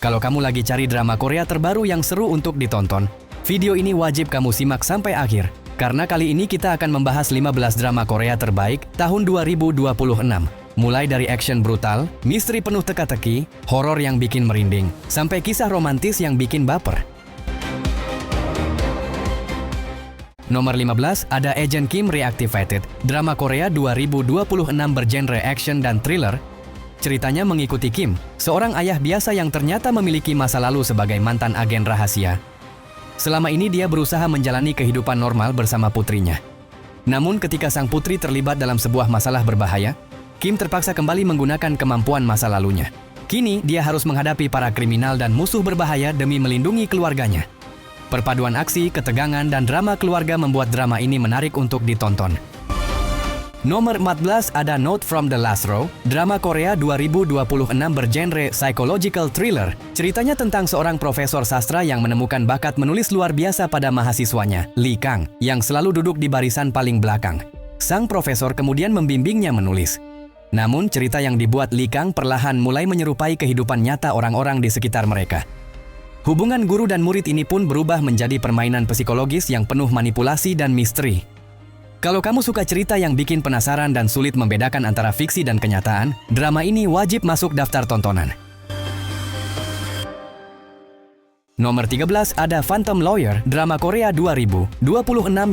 Kalau kamu lagi cari drama Korea terbaru yang seru untuk ditonton, video ini wajib kamu simak sampai akhir. Karena kali ini kita akan membahas 15 drama Korea terbaik tahun 2026. Mulai dari action brutal, misteri penuh teka-teki, horor yang bikin merinding, sampai kisah romantis yang bikin baper. Nomor 15 ada Agent Kim Reactivated, drama Korea 2026 bergenre action dan thriller. Ceritanya mengikuti Kim, seorang ayah biasa yang ternyata memiliki masa lalu sebagai mantan agen rahasia. Selama ini dia berusaha menjalani kehidupan normal bersama putrinya. Namun ketika sang putri terlibat dalam sebuah masalah berbahaya, Kim terpaksa kembali menggunakan kemampuan masa lalunya. Kini dia harus menghadapi para kriminal dan musuh berbahaya demi melindungi keluarganya. Perpaduan aksi, ketegangan, dan drama keluarga membuat drama ini menarik untuk ditonton. Nomor 14 ada Note from the Last Row, drama Korea 2026 bergenre psychological thriller. Ceritanya tentang seorang profesor sastra yang menemukan bakat menulis luar biasa pada mahasiswanya, Lee Kang, yang selalu duduk di barisan paling belakang. Sang profesor kemudian membimbingnya menulis. Namun cerita yang dibuat Lee Kang perlahan mulai menyerupai kehidupan nyata orang-orang di sekitar mereka. Hubungan guru dan murid ini pun berubah menjadi permainan psikologis yang penuh manipulasi dan misteri. Kalau kamu suka cerita yang bikin penasaran dan sulit membedakan antara fiksi dan kenyataan, drama ini wajib masuk daftar tontonan. Nomor 13 ada Phantom Lawyer, drama Korea 2026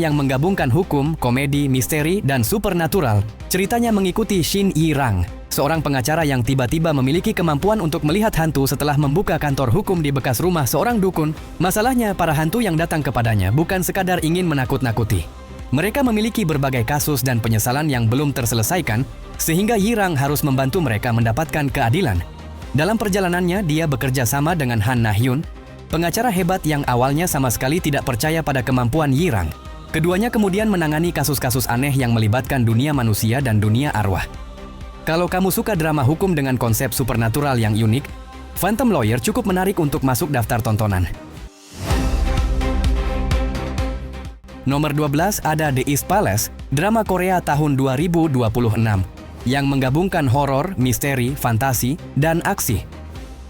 yang menggabungkan hukum, komedi, misteri, dan supernatural. Ceritanya mengikuti Shin Yi-rang, seorang pengacara yang tiba-tiba memiliki kemampuan untuk melihat hantu setelah membuka kantor hukum di bekas rumah seorang dukun. Masalahnya, para hantu yang datang kepadanya bukan sekadar ingin menakut-nakuti. Mereka memiliki berbagai kasus dan penyesalan yang belum terselesaikan, sehingga Yi-rang harus membantu mereka mendapatkan keadilan. Dalam perjalanannya, dia bekerja sama dengan Han Na-hyun, pengacara hebat yang awalnya sama sekali tidak percaya pada kemampuan Yi-rang. Keduanya kemudian menangani kasus-kasus aneh yang melibatkan dunia manusia dan dunia arwah. Kalau kamu suka drama hukum dengan konsep supernatural yang unik, Phantom Lawyer cukup menarik untuk masuk daftar tontonan. Nomor 12 ada The East Palace, drama Korea tahun 2026, yang menggabungkan horor, misteri, fantasi, dan aksi.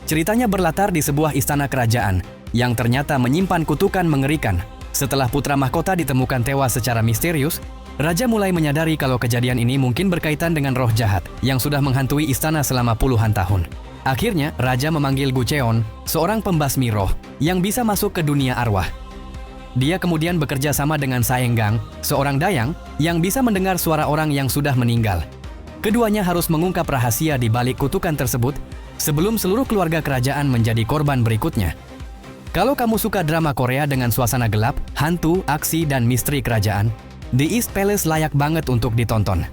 Ceritanya berlatar di sebuah istana kerajaan, yang ternyata menyimpan kutukan mengerikan. Setelah putra mahkota ditemukan tewas secara misterius, Raja mulai menyadari kalau kejadian ini mungkin berkaitan dengan roh jahat, yang sudah menghantui istana selama puluhan tahun. Akhirnya, Raja memanggil Gu Cheon, seorang pembasmi roh, yang bisa masuk ke dunia arwah. Dia kemudian bekerja sama dengan Saenggang, seorang dayang yang bisa mendengar suara orang yang sudah meninggal. Keduanya harus mengungkap rahasia di balik kutukan tersebut sebelum seluruh keluarga kerajaan menjadi korban berikutnya. Kalau kamu suka drama Korea dengan suasana gelap, hantu, aksi, dan misteri kerajaan, The East Palace layak banget untuk ditonton.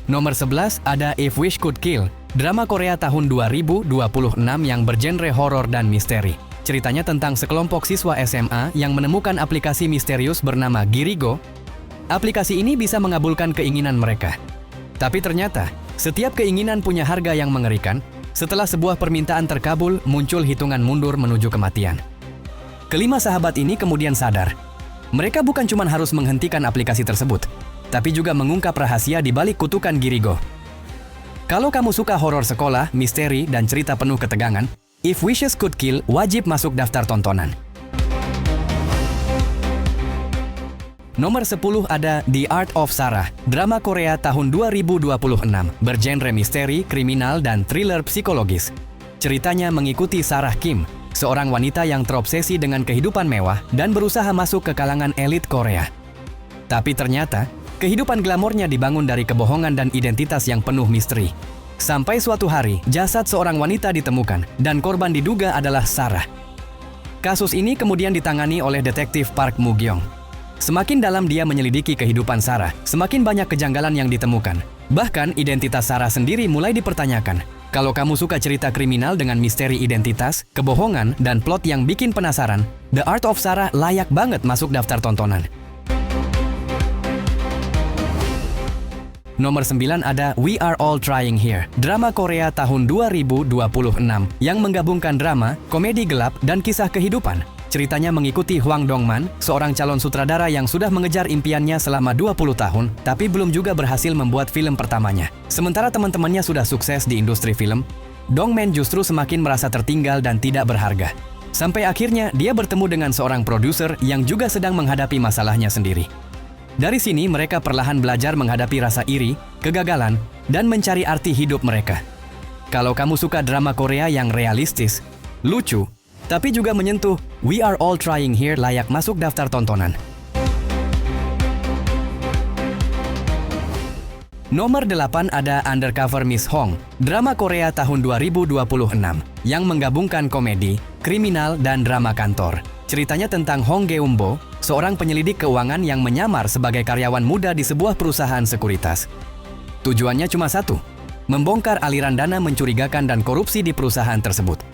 Nomor 11 ada If Wish Could Kill, drama Korea tahun 2026 yang bergenre horor dan misteri. Ceritanya tentang sekelompok siswa SMA yang menemukan aplikasi misterius bernama Girigo. Aplikasi ini bisa mengabulkan keinginan mereka. Tapi ternyata, setiap keinginan punya harga yang mengerikan. Setelah sebuah permintaan terkabul, muncul hitungan mundur menuju kematian. Kelima sahabat ini kemudian sadar. Mereka bukan cuma harus menghentikan aplikasi tersebut, tapi juga mengungkap rahasia di balik kutukan Girigo. Kalau kamu suka horor sekolah, misteri, dan cerita penuh ketegangan, If Wishes Could Kill wajib masuk daftar tontonan. Nomor 10 ada The Art of Sarah, drama Korea tahun 2026, bergenre misteri, kriminal, dan thriller psikologis. Ceritanya mengikuti Sarah Kim, seorang wanita yang terobsesi dengan kehidupan mewah dan berusaha masuk ke kalangan elit Korea. Tapi ternyata, kehidupan glamornya dibangun dari kebohongan dan identitas yang penuh misteri. Sampai suatu hari, jasad seorang wanita ditemukan dan korban diduga adalah Sarah. Kasus ini kemudian ditangani oleh detektif Park Mu-gyong. Semakin dalam dia menyelidiki kehidupan Sarah, semakin banyak kejanggalan yang ditemukan. Bahkan identitas Sarah sendiri mulai dipertanyakan. Kalau kamu suka cerita kriminal dengan misteri identitas, kebohongan, dan plot yang bikin penasaran, The Art of Sarah layak banget masuk daftar tontonan. Nomor 9 ada We Are All Trying Here, drama Korea tahun 2026 yang menggabungkan drama, komedi gelap, dan kisah kehidupan. Ceritanya mengikuti Hwang Dong-man, seorang calon sutradara yang sudah mengejar impiannya selama 20 tahun, tapi belum juga berhasil membuat film pertamanya. Sementara teman-temannya sudah sukses di industri film, Dong-man justru semakin merasa tertinggal dan tidak berharga. Sampai akhirnya dia bertemu dengan seorang produser yang juga sedang menghadapi masalahnya sendiri. Dari sini mereka perlahan belajar menghadapi rasa iri, kegagalan, dan mencari arti hidup mereka. Kalau kamu suka drama Korea yang realistis, lucu, tapi juga menyentuh, We Are All Trying Here layak masuk daftar tontonan. Nomor 8 ada Undercover Miss Hong, drama Korea tahun 2026, yang menggabungkan komedi, kriminal, dan drama kantor. Ceritanya tentang Hong Geum-bo, seorang penyelidik keuangan yang menyamar sebagai karyawan muda di sebuah perusahaan sekuritas. Tujuannya cuma satu, membongkar aliran dana mencurigakan dan korupsi di perusahaan tersebut.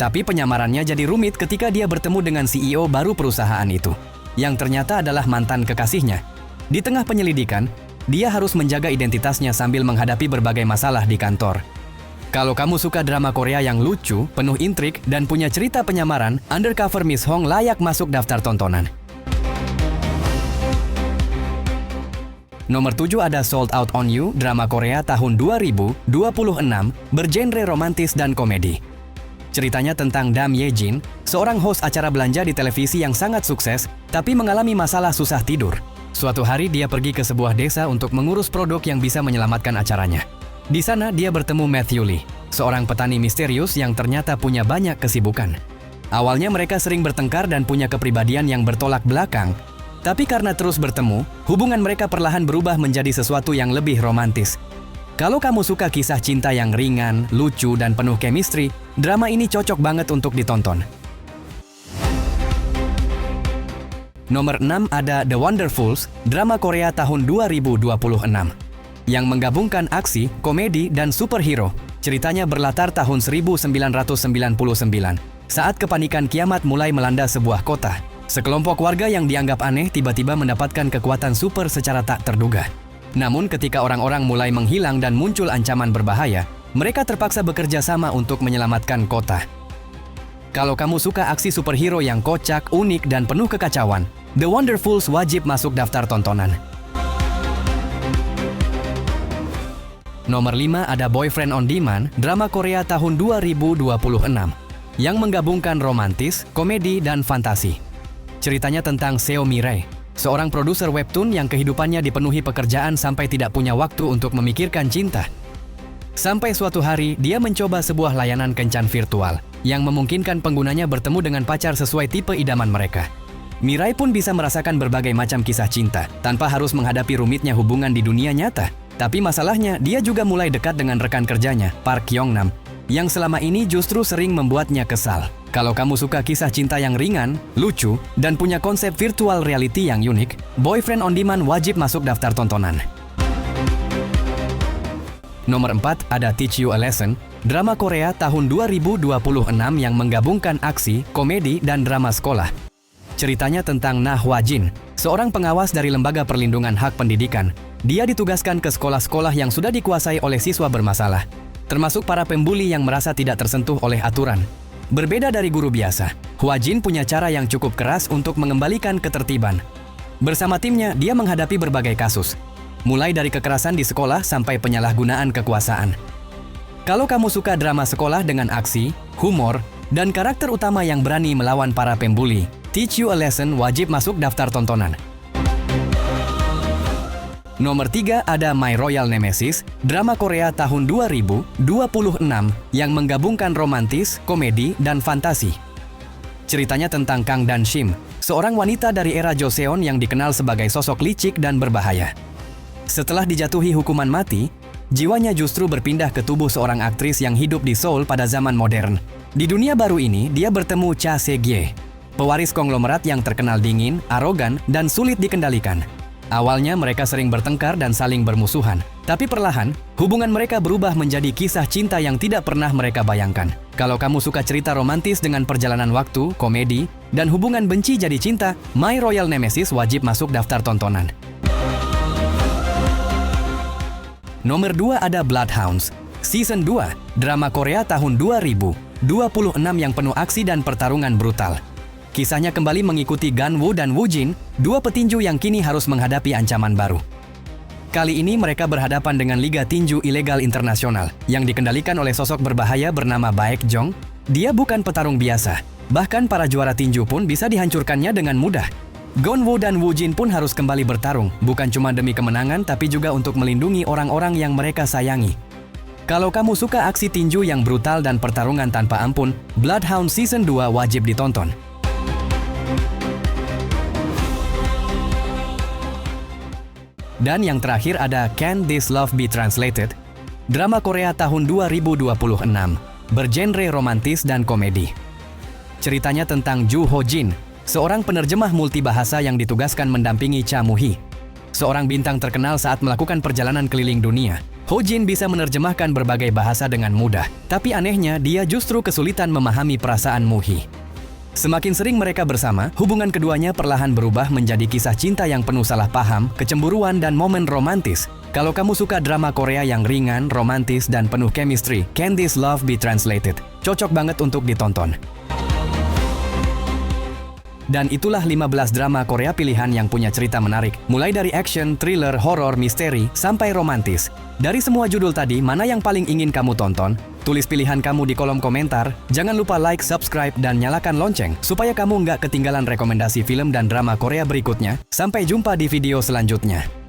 Tapi penyamarannya jadi rumit ketika dia bertemu dengan CEO baru perusahaan itu, yang ternyata adalah mantan kekasihnya. Di tengah penyelidikan, dia harus menjaga identitasnya sambil menghadapi berbagai masalah di kantor. Kalau kamu suka drama Korea yang lucu, penuh intrik, dan punya cerita penyamaran, Undercover Miss Hong layak masuk daftar tontonan. Nomor 7 ada Sold Out on You, drama Korea tahun 2026, bergenre romantis dan komedi. Ceritanya tentang Dam Ye-jin, seorang host acara belanja di televisi yang sangat sukses, tapi mengalami masalah susah tidur. Suatu hari dia pergi ke sebuah desa untuk mengurus produk yang bisa menyelamatkan acaranya. Di sana dia bertemu Matthew Lee, seorang petani misterius yang ternyata punya banyak kesibukan. Awalnya mereka sering bertengkar dan punya kepribadian yang bertolak belakang, tapi karena terus bertemu, hubungan mereka perlahan berubah menjadi sesuatu yang lebih romantis. Kalau kamu suka kisah cinta yang ringan, lucu, dan penuh chemistry, drama ini cocok banget untuk ditonton. Nomor 6 ada The Wonderfuls, drama Korea tahun 2026, yang menggabungkan aksi, komedi, dan superhero. Ceritanya berlatar tahun 1999, saat kepanikan kiamat mulai melanda sebuah kota. Sekelompok warga yang dianggap aneh tiba-tiba mendapatkan kekuatan super secara tak terduga. Namun ketika orang-orang mulai menghilang dan muncul ancaman berbahaya, mereka terpaksa bekerja sama untuk menyelamatkan kota. Kalau kamu suka aksi superhero yang kocak, unik, dan penuh kekacauan, The Wonderfuls wajib masuk daftar tontonan. Nomor 5 ada Boyfriend on Demand, drama Korea tahun 2026, yang menggabungkan romantis, komedi, dan fantasi. Ceritanya tentang Seo Mi-rae, seorang produser webtoon yang kehidupannya dipenuhi pekerjaan sampai tidak punya waktu untuk memikirkan cinta. Sampai suatu hari, dia mencoba sebuah layanan kencan virtual yang memungkinkan penggunanya bertemu dengan pacar sesuai tipe idaman mereka. Mi-rae pun bisa merasakan berbagai macam kisah cinta tanpa harus menghadapi rumitnya hubungan di dunia nyata. Tapi masalahnya, dia juga mulai dekat dengan rekan kerjanya, Park Kyung-nam, yang selama ini justru sering membuatnya kesal. Kalau kamu suka kisah cinta yang ringan, lucu, dan punya konsep virtual reality yang unik, Boyfriend on Demand wajib masuk daftar tontonan. Nomor 4 ada Teach You a Lesson, drama Korea tahun 2026 yang menggabungkan aksi, komedi, dan drama sekolah. Ceritanya tentang Nah Hwa-jin, seorang pengawas dari Lembaga Perlindungan Hak Pendidikan. Dia ditugaskan ke sekolah-sekolah yang sudah dikuasai oleh siswa bermasalah, termasuk para pembuli yang merasa tidak tersentuh oleh aturan. Berbeda dari guru biasa, Hwa-jin punya cara yang cukup keras untuk mengembalikan ketertiban. Bersama timnya, dia menghadapi berbagai kasus, mulai dari kekerasan di sekolah sampai penyalahgunaan kekuasaan. Kalau kamu suka drama sekolah dengan aksi, humor, dan karakter utama yang berani melawan para pembuli, Teach You a Lesson wajib masuk daftar tontonan. Nomor 3 ada My Royal Nemesis, drama Korea tahun 2026 yang menggabungkan romantis, komedi, dan fantasi. Ceritanya tentang Kang Dan-shim, seorang wanita dari era Joseon yang dikenal sebagai sosok licik dan berbahaya. Setelah dijatuhi hukuman mati, jiwanya justru berpindah ke tubuh seorang aktris yang hidup di Seoul pada zaman modern. Di dunia baru ini, dia bertemu Cha Se-gye, pewaris konglomerat yang terkenal dingin, arogan, dan sulit dikendalikan. Awalnya mereka sering bertengkar dan saling bermusuhan, tapi perlahan, hubungan mereka berubah menjadi kisah cinta yang tidak pernah mereka bayangkan. Kalau kamu suka cerita romantis dengan perjalanan waktu, komedi, dan hubungan benci jadi cinta, My Royal Nemesis wajib masuk daftar tontonan. Nomor 2 ada Bloodhounds, Season 2, drama Korea tahun 2026 yang penuh aksi dan pertarungan brutal. Kisahnya kembali mengikuti Ganwoo dan Woojin, dua petinju yang kini harus menghadapi ancaman baru. Kali ini mereka berhadapan dengan Liga Tinju Ilegal Internasional yang dikendalikan oleh sosok berbahaya bernama Baekjong. Dia bukan petarung biasa, bahkan para juara tinju pun bisa dihancurkannya dengan mudah. Ganwoo dan Woojin pun harus kembali bertarung, bukan cuma demi kemenangan tapi juga untuk melindungi orang-orang yang mereka sayangi. Kalau kamu suka aksi tinju yang brutal dan pertarungan tanpa ampun, Bloodhound Season 2 wajib ditonton. Dan yang terakhir ada Can This Love Be Translated? Drama Korea tahun 2026, bergenre romantis dan komedi. Ceritanya tentang Joo Ho Jin, seorang penerjemah multibahasa yang ditugaskan mendampingi Cha Moo-hee, seorang bintang terkenal saat melakukan perjalanan keliling dunia. Ho Jin bisa menerjemahkan berbagai bahasa dengan mudah, tapi anehnya dia justru kesulitan memahami perasaan Moo-hee. Semakin sering mereka bersama, hubungan keduanya perlahan berubah menjadi kisah cinta yang penuh salah paham, kecemburuan, dan momen romantis. Kalau kamu suka drama Korea yang ringan, romantis, dan penuh chemistry, Can This Love Be Translated? Cocok banget untuk ditonton. Dan itulah 15 drama Korea pilihan yang punya cerita menarik, mulai dari action, thriller, horor, misteri, sampai romantis. Dari semua judul tadi, mana yang paling ingin kamu tonton? Tulis pilihan kamu di kolom komentar. Jangan lupa like, subscribe, dan nyalakan lonceng, supaya kamu nggak ketinggalan rekomendasi film dan drama Korea berikutnya. Sampai jumpa di video selanjutnya.